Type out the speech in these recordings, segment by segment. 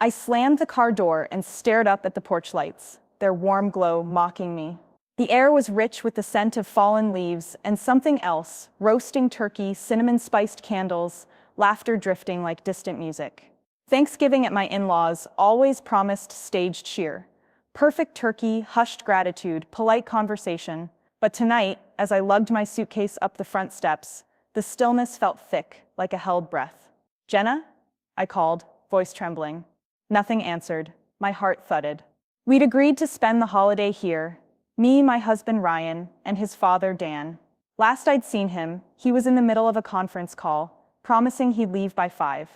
I slammed the car door and stared up at the porch lights, their warm glow mocking me. The air was rich with the scent of fallen leaves and something else, roasting turkey, cinnamon-spiced candles, laughter drifting like distant music. Thanksgiving at my in-laws always promised staged cheer. Perfect turkey, hushed gratitude, polite conversation. But tonight, as I lugged my suitcase up the front steps, the stillness felt thick, like a held breath. "Jenna?" I called, voice trembling. Nothing answered. My heart thudded. We'd agreed to spend the holiday here, me, my husband Ryan, and his father Dan. Last I'd seen him, he was in the middle of a conference call, promising he'd leave by 5.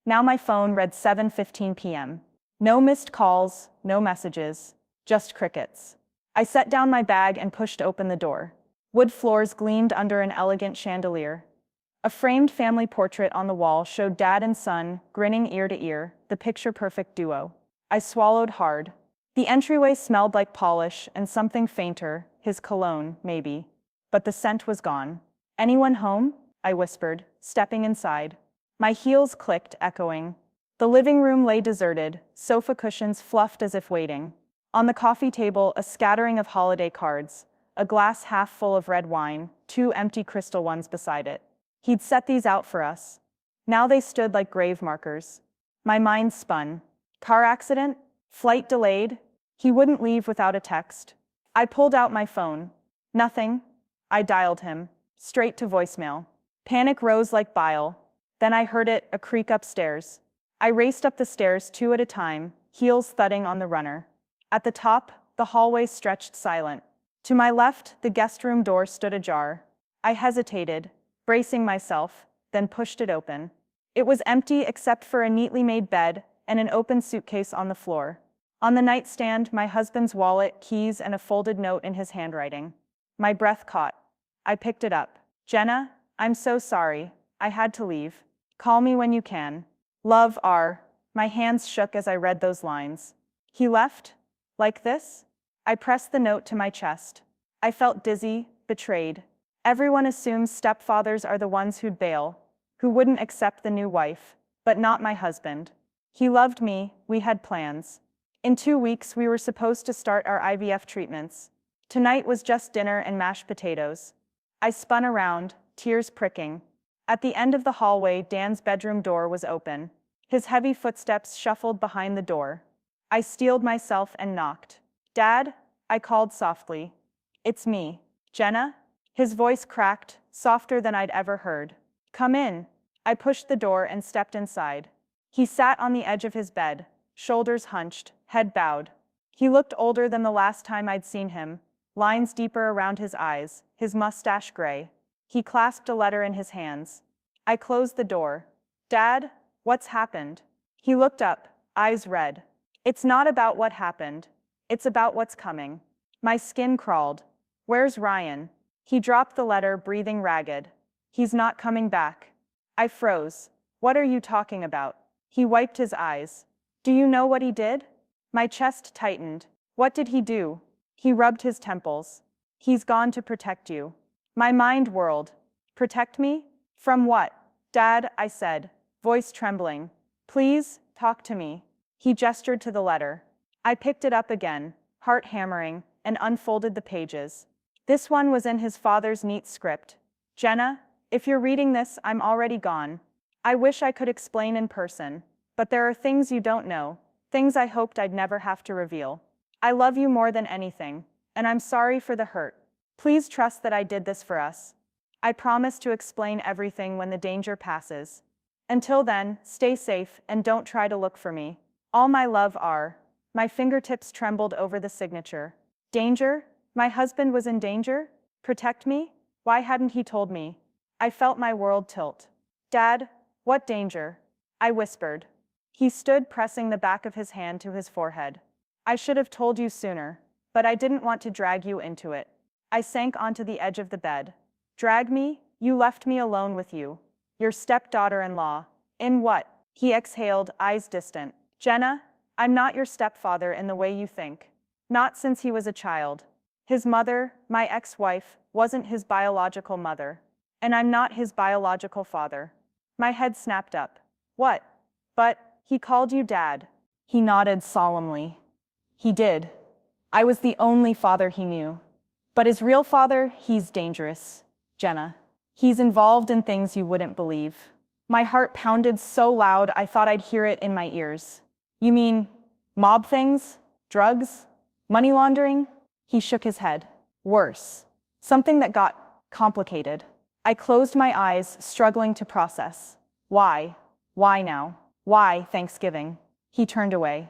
Now my phone read 7:15 p.m. No missed calls, no messages, just crickets. I set down my bag and pushed open the door. Wood floors gleamed under an elegant chandelier. A framed family portrait on the wall showed dad and son, grinning ear to ear, the picture-perfect duo. I swallowed hard. The entryway smelled like polish and something fainter, his cologne, maybe. But the scent was gone. "Anyone home?" I whispered, stepping inside. My heels clicked, echoing. The living room lay deserted, sofa cushions fluffed as if waiting. On the coffee table, a scattering of holiday cards, a glass half full of red wine, 2 empty crystal ones beside it. He'd set these out for us. Now they stood like grave markers. My mind spun. Car accident? Flight delayed? He wouldn't leave without a text. I pulled out my phone. Nothing. I dialed him. Straight to voicemail. Panic rose like bile. Then I heard it, a creak upstairs. I raced up the stairs 2 at a time, heels thudding on the runner. At the top, the hallway stretched silent. To my left, the guest room door stood ajar. I hesitated, bracing myself, then pushed it open. It was empty except for a neatly made bed and an open suitcase on the floor. On the nightstand, my husband's wallet, keys, and a folded note in his handwriting. My breath caught. I picked it up. "Jenna, I'm so sorry. I had to leave. Call me when you can. Love, R." My hands shook as I read those lines. He left? Like this? I pressed the note to my chest. I felt dizzy, betrayed. Everyone assumes stepfathers are the ones who'd bail, who wouldn't accept the new wife, but not my husband. He loved me, we had plans. In 2 weeks, we were supposed to start our IVF treatments. Tonight was just dinner and mashed potatoes. I spun around, tears pricking. At the end of the hallway, Dan's bedroom door was open. His heavy footsteps shuffled behind the door. I steeled myself and knocked. "Dad?" I called softly. "It's me. Jenna?" His voice cracked, softer than I'd ever heard. "Come in." I pushed the door and stepped inside. He sat on the edge of his bed, shoulders hunched, head bowed. He looked older than the last time I'd seen him, lines deeper around his eyes, his mustache gray. He clasped a letter in his hands. I closed the door. "Dad, what's happened?" He looked up, eyes red. "It's not about what happened. It's about what's coming." My skin crawled. "Where's Ryan?" He dropped the letter, breathing ragged. "He's not coming back." I froze. "What are you talking about?" He wiped his eyes. "Do you know what he did?" My chest tightened. "What did he do?" He rubbed his temples. "He's gone to protect you." My mind whirled. "Protect me? From what?" "Dad," I said, voice trembling. "Please, talk to me." He gestured to the letter. I picked it up again, heart hammering, and unfolded the pages. This one was in his father's neat script. "Jenna, if you're reading this, I'm already gone. I wish I could explain in person, but there are things you don't know, things I hoped I'd never have to reveal. I love you more than anything, and I'm sorry for the hurt. Please trust that I did this for us. I promise to explain everything when the danger passes. Until then, stay safe and don't try to look for me. All my love, R." My fingertips trembled over the signature. Danger? My husband was in danger? Protect me? Why hadn't he told me? I felt my world tilt. "Dad, what danger?" I whispered. He stood, pressing the back of his hand to his forehead. "I should have told you sooner, but I didn't want to drag you into it." I sank onto the edge of the bed. "Drag me? You left me alone with you. Your stepdaughter-in-law. In what?" He exhaled, eyes distant. "Jenna, I'm not your stepfather in the way you think. Not since he was a child. His mother, my ex-wife, wasn't his biological mother. And I'm not his biological father." My head snapped up. "What?" "But, he called you dad." He nodded solemnly. He did. I was the only father he knew. But his real father, he's dangerous, Jenna. He's involved in things you wouldn't believe. My heart pounded so loud I thought I'd hear it in my ears. You mean mob things? Drugs? Money laundering? He shook his head. Worse. Something that got complicated. I closed my eyes, struggling to process. Why? Why now? Why Thanksgiving? He turned away.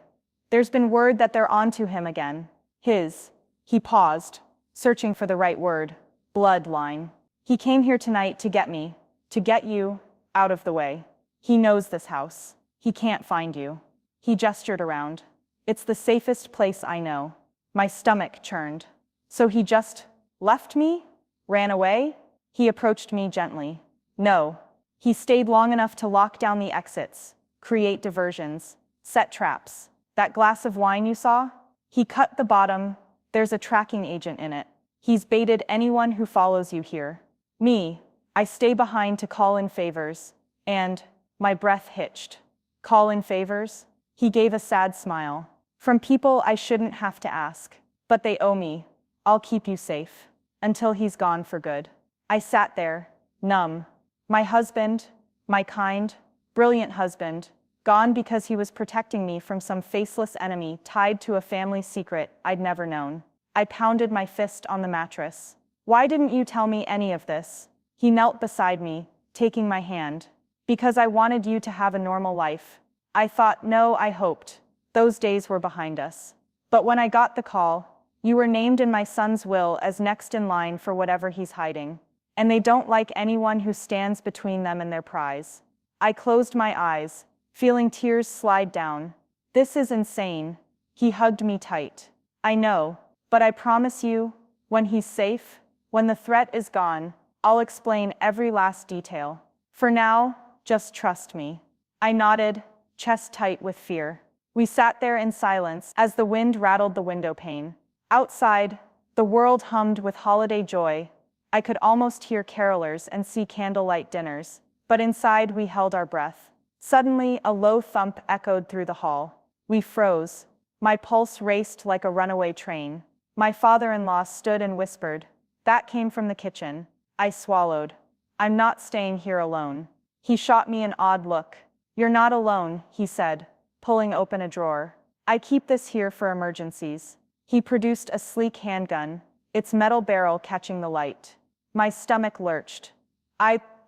There's been word that they're onto him again. He paused, searching for the right word. Bloodline. He came here tonight to get me, to get you, out of the way. He knows this house. He can't find you. He gestured around. It's the safest place I know. My stomach churned. So he just left me? Ran away? He approached me gently. No. He stayed long enough to lock down the exits, create diversions, set traps. That glass of wine you saw? He cut the bottom. There's a tracking agent in it. He's baited anyone who follows you here. Me, I stay behind to call in favors. And my breath hitched. Call in favors? He gave a sad smile. From people I shouldn't have to ask. But they owe me. I'll keep you safe. Until he's gone for good. I sat there, numb. My husband, my kind, brilliant husband, gone because he was protecting me from some faceless enemy tied to a family secret I'd never known. I pounded my fist on the mattress. Why didn't you tell me any of this? He knelt beside me, taking my hand. Because I wanted you to have a normal life. I thought, no, I hoped. Those days were behind us. But when I got the call, you were named in my son's will as next in line for whatever he's hiding. And they don't like anyone who stands between them and their prize. I closed my eyes, feeling tears slide down. This is insane. He hugged me tight. I know, but I promise you, when he's safe, when the threat is gone, I'll explain every last detail. For now, just trust me. I nodded, chest tight with fear. We sat there in silence as the wind rattled the window pane. Outside, the world hummed with holiday joy. I could almost hear carolers and see candlelight dinners. But inside we held our breath. Suddenly, a low thump echoed through the hall. We froze. My pulse raced like a runaway train. My father-in-law stood and whispered. That came from the kitchen. I swallowed. I'm not staying here alone. He shot me an odd look. You're not alone, he said, pulling open a drawer. I keep this here for emergencies. He produced a sleek handgun, its metal barrel catching the light. My stomach lurched.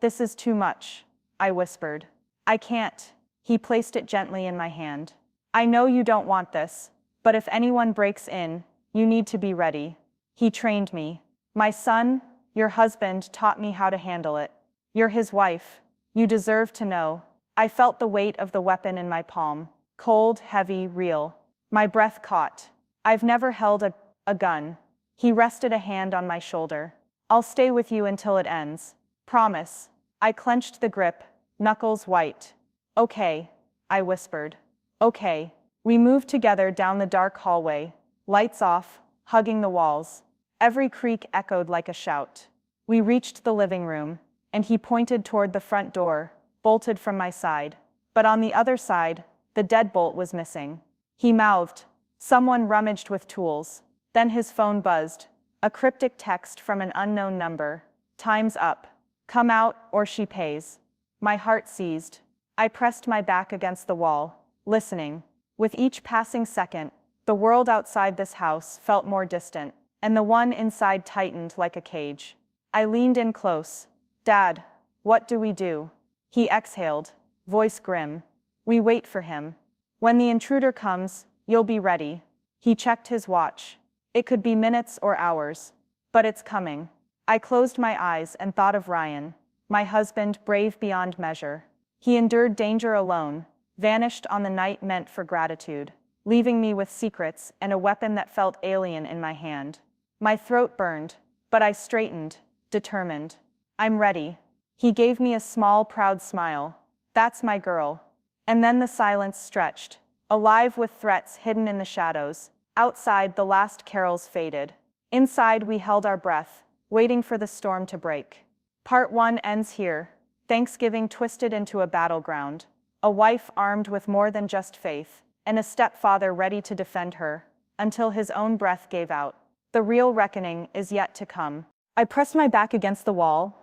This is too much, I whispered. I can't. He placed it gently in my hand. I know you don't want this, but if anyone breaks in, you need to be ready. He trained me. My son, your husband, taught me how to handle it. You're his wife. You deserve to know. I felt the weight of the weapon in my palm. Cold, heavy, real. My breath caught. I've never held a gun. He rested a hand on my shoulder. I'll stay with you until it ends. Promise. I clenched the grip, knuckles white. Okay, I whispered. Okay. We moved together down the dark hallway, lights off, hugging the walls. Every creak echoed like a shout. We reached the living room, and he pointed toward the front door, bolted from my side. But on the other side, the deadbolt was missing. He mouthed. Someone rummaged with tools. Then his phone buzzed. A cryptic text from an unknown number. Time's up. Come out, or she pays. My heart seized. I pressed my back against the wall, listening. With each passing second, the world outside this house felt more distant, and the one inside tightened like a cage. I leaned in close. Dad, what do we do? He exhaled, voice grim. We wait for him. When the intruder comes, you'll be ready. He checked his watch. It could be minutes or hours, but it's coming. I closed my eyes and thought of Ryan, my husband, brave beyond measure. He endured danger alone, vanished on the night meant for gratitude, leaving me with secrets and a weapon that felt alien in my hand. My throat burned, but I straightened, determined. I'm ready. He gave me a small, proud smile. That's my girl. And then the silence stretched, alive with threats hidden in the shadows. Outside, the last carols faded. Inside, we held our breath, waiting for the storm to break. Part 1 ends here. Thanksgiving twisted into a battleground. A wife armed with more than just faith, and a stepfather ready to defend her, until his own breath gave out. The real reckoning is yet to come. I pressed my back against the wall,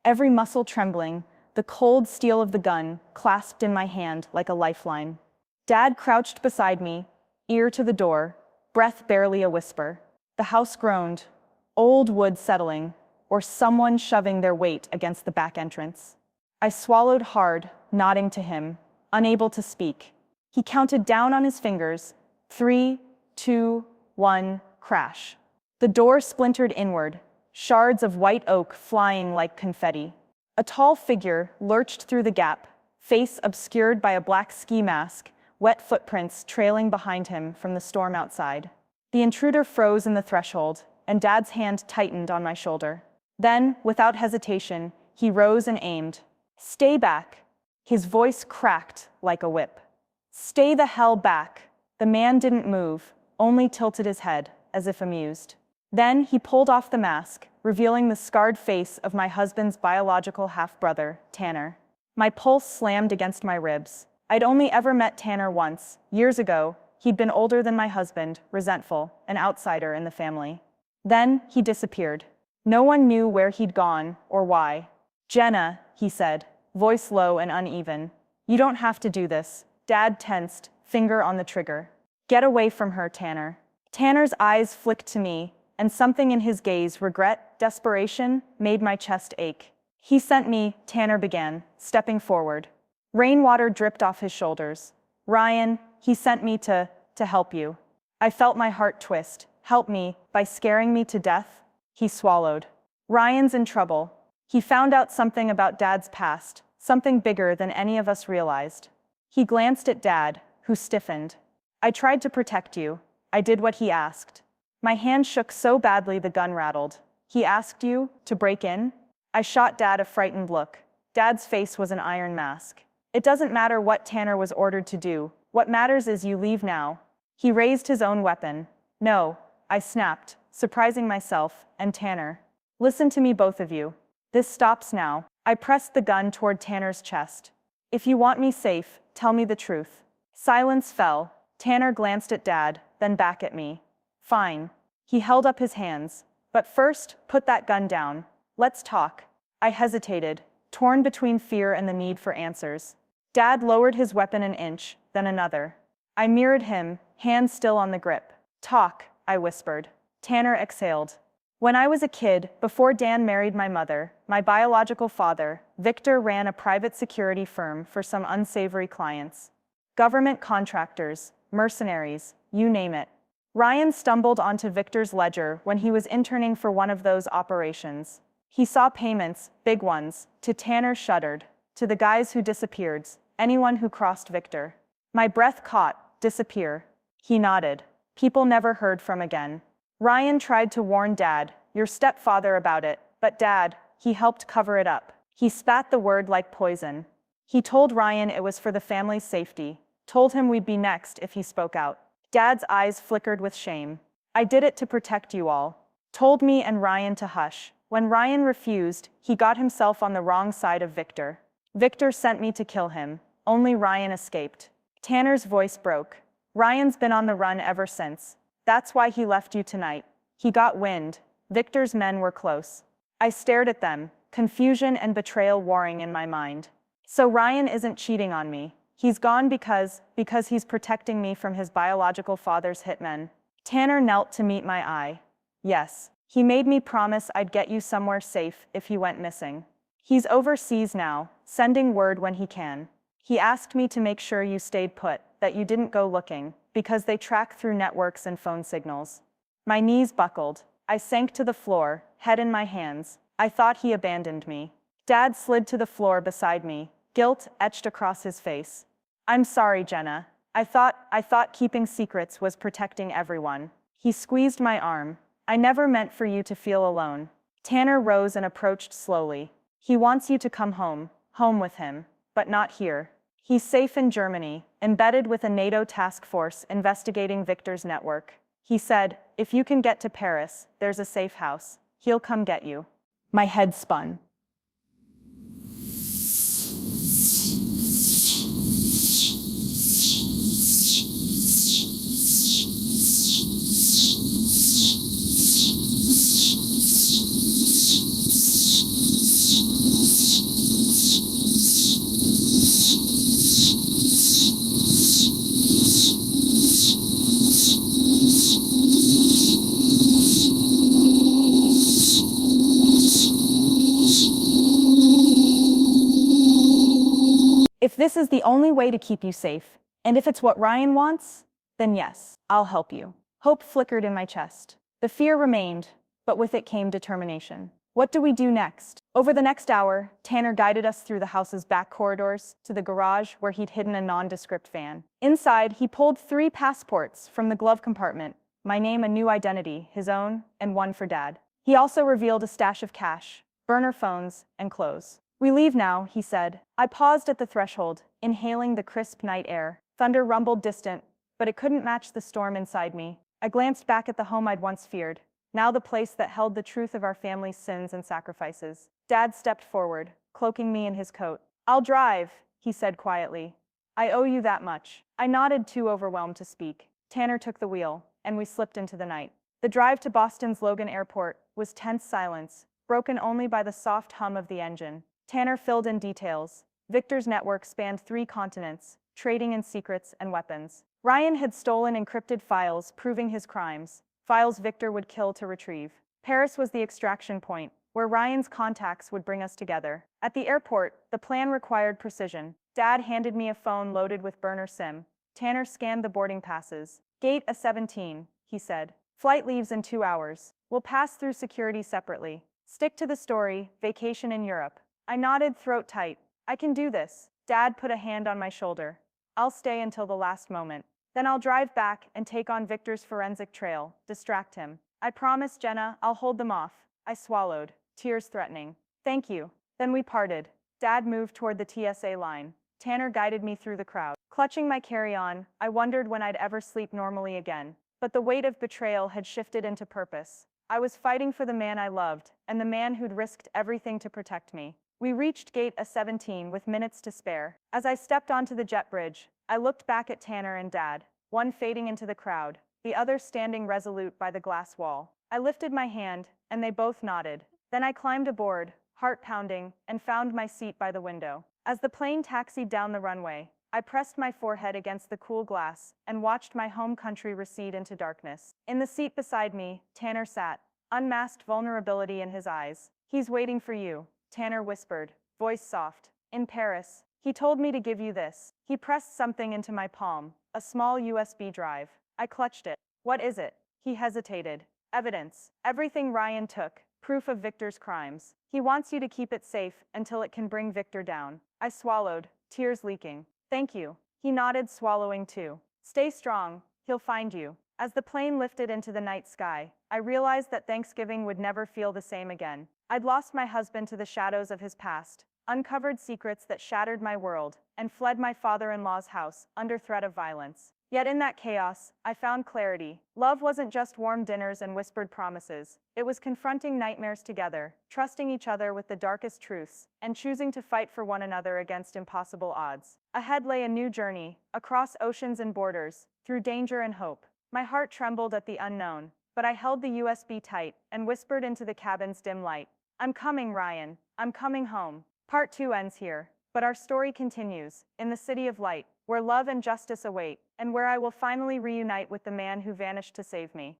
every muscle trembling, the cold steel of the gun clasped in my hand like a lifeline. Dad crouched beside me, ear to the door, breath barely a whisper. The house groaned, old wood settling, or someone shoving their weight against the back entrance. I swallowed hard, nodding to him, unable to speak. He counted down on his fingers. 3, 2, 1, crash. The door splintered inward, shards of white oak flying like confetti. A tall figure lurched through the gap, face obscured by a black ski mask, wet footprints trailing behind him from the storm outside. The intruder froze in the threshold, and Dad's hand tightened on my shoulder. Then, without hesitation, he rose and aimed. "Stay back." His voice cracked like a whip. "Stay the hell back." The man didn't move, only tilted his head, as if amused. Then he pulled off the mask, revealing the scarred face of my husband's biological half-brother, Tanner. My pulse slammed against my ribs. I'd only ever met Tanner once, years ago. He'd been older than my husband, resentful, an outsider in the family. Then he disappeared. No one knew where he'd gone or why. "Jenna," he said, voice low and uneven. "You don't have to do this." Dad tensed, finger on the trigger. "Get away from her, Tanner." Tanner's eyes flicked to me, and something in his gaze, regret, desperation, made my chest ache. "He sent me," Tanner began, stepping forward. Rainwater dripped off his shoulders. "Ryan, he sent me to help you." I felt my heart twist. "Help me, by scaring me to death?" He swallowed. "Ryan's in trouble. He found out something about Dad's past, something bigger than any of us realized." He glanced at Dad, who stiffened. "I tried to protect you. I did what he asked." My hand shook so badly the gun rattled. "He asked you to break in?" I shot Dad a frightened look. Dad's face was an iron mask. "It doesn't matter what Tanner was ordered to do. What matters is you leave now." He raised his own weapon. "No," I snapped, surprising myself and Tanner. "Listen to me, both of you. This stops now." I pressed the gun toward Tanner's chest. "If you want me safe, tell me the truth." Silence fell. Tanner glanced at Dad, then back at me. "Fine." He held up his hands. "But first, put that gun down. Let's talk." I hesitated, torn between fear and the need for answers. Dad lowered his weapon an inch, then another. I mirrored him, hands still on the grip. "Talk," I whispered. Tanner exhaled. "When I was a kid, before Dan married my mother, my biological father, Victor, ran a private security firm for some unsavory clients. Government contractors, mercenaries, you name it. Ryan stumbled onto Victor's ledger when he was interning for one of those operations. He saw payments, big ones, to Tanner shuddered, to the guys who disappeared, anyone who crossed Victor. My breath caught, disappear. He nodded. People never heard from again. Ryan tried to warn Dad, your stepfather, about it, but Dad, he helped cover it up. He spat the word like poison. He told Ryan it was for the family's safety, told him we'd be next if he spoke out. Dad's eyes flickered with shame. I did it to protect you all. Told me and Ryan to hush. When Ryan refused, he got himself on the wrong side of Victor. Victor sent me to kill him. Only Ryan escaped." Tanner's voice broke. "Ryan's been on the run ever since. That's why he left you tonight. He got wind. Victor's men were close." I stared at them, confusion and betrayal warring in my mind. "So Ryan isn't cheating on me. He's gone because he's protecting me from his biological father's hitmen." Tanner knelt to meet my eye. "Yes. He made me promise I'd get you somewhere safe if he went missing. He's overseas now, sending word when he can. He asked me to make sure you stayed put, that you didn't go looking, because they track through networks and phone signals." My knees buckled. I sank to the floor, head in my hands. I thought he abandoned me. Dad slid to the floor beside me, guilt etched across his face. "I'm sorry, Jenna. I thought keeping secrets was protecting everyone." He squeezed my arm. "I never meant for you to feel alone." Tanner rose and approached slowly. "He wants you to come home with him, but not here. He's safe in Germany, embedded with a NATO task force investigating Victor's network. He said, if you can get to Paris, there's a safe house. He'll come get you." My head spun. This is the only way to keep you safe. And if it's what Ryan wants, then yes, I'll help you. Hope flickered in my chest. The fear remained, but with it came determination. What do we do next? Over the next hour, Tanner guided us through the house's back corridors to the garage where he'd hidden a nondescript van. Inside, he pulled 3 passports from the glove compartment, my name, a new identity, his own, and one for Dad. He also revealed a stash of cash, burner phones, and clothes. We leave now, he said. I paused at the threshold, inhaling the crisp night air. Thunder rumbled distant, but it couldn't match the storm inside me. I glanced back at the home I'd once feared, now the place that held the truth of our family's sins and sacrifices. Dad stepped forward, cloaking me in his coat. I'll drive, he said quietly. I owe you that much. I nodded, too overwhelmed to speak. Tanner took the wheel, and we slipped into the night. The drive to Boston's Logan Airport was tense silence, broken only by the soft hum of the engine. Tanner filled in details. Victor's network spanned 3 continents, trading in secrets and weapons. Ryan had stolen encrypted files proving his crimes, files Victor would kill to retrieve. Paris was the extraction point, where Ryan's contacts would bring us together. At the airport, the plan required precision. Dad handed me a phone loaded with burner SIM. Tanner scanned the boarding passes. Gate A17, he said. Flight leaves in 2 hours. We'll pass through security separately. Stick to the story, vacation in Europe. I nodded, throat tight. I can do this. Dad put a hand on my shoulder. I'll stay until the last moment. Then I'll drive back and take on Victor's forensic trail, distract him. I promise, Jenna, I'll hold them off. I swallowed, tears threatening. Thank you. Then we parted. Dad moved toward the TSA line. Tanner guided me through the crowd. Clutching my carry-on, I wondered when I'd ever sleep normally again. But the weight of betrayal had shifted into purpose. I was fighting for the man I loved, and the man who'd risked everything to protect me. We reached Gate A17 with minutes to spare. As I stepped onto the jet bridge, I looked back at Tanner and Dad, one fading into the crowd, the other standing resolute by the glass wall. I lifted my hand, and they both nodded. Then I climbed aboard, heart pounding, and found my seat by the window. As the plane taxied down the runway, I pressed my forehead against the cool glass and watched my home country recede into darkness. In the seat beside me, Tanner sat, unmasked vulnerability in his eyes. He's waiting for you, Tanner whispered, voice soft. In Paris. He told me to give you this. He pressed something into my palm, a small USB drive. I clutched it. What is it? He hesitated. Evidence. Everything Ryan took. Proof of Victor's crimes. He wants you to keep it safe until it can bring Victor down. I swallowed, tears leaking. Thank you. He nodded, swallowing too. Stay strong. He'll find you. As the plane lifted into the night sky, I realized that Thanksgiving would never feel the same again. I'd lost my husband to the shadows of his past, uncovered secrets that shattered my world, and fled my father-in-law's house under threat of violence. Yet in that chaos, I found clarity. Love wasn't just warm dinners and whispered promises. It was confronting nightmares together, trusting each other with the darkest truths, and choosing to fight for one another against impossible odds. Ahead lay a new journey, across oceans and borders, through danger and hope. My heart trembled at the unknown, but I held the USB tight and whispered into the cabin's dim light. I'm coming, Ryan. I'm coming home. Part 2 ends here, but our story continues, in the city of light, where love and justice await, and where I will finally reunite with the man who vanished to save me.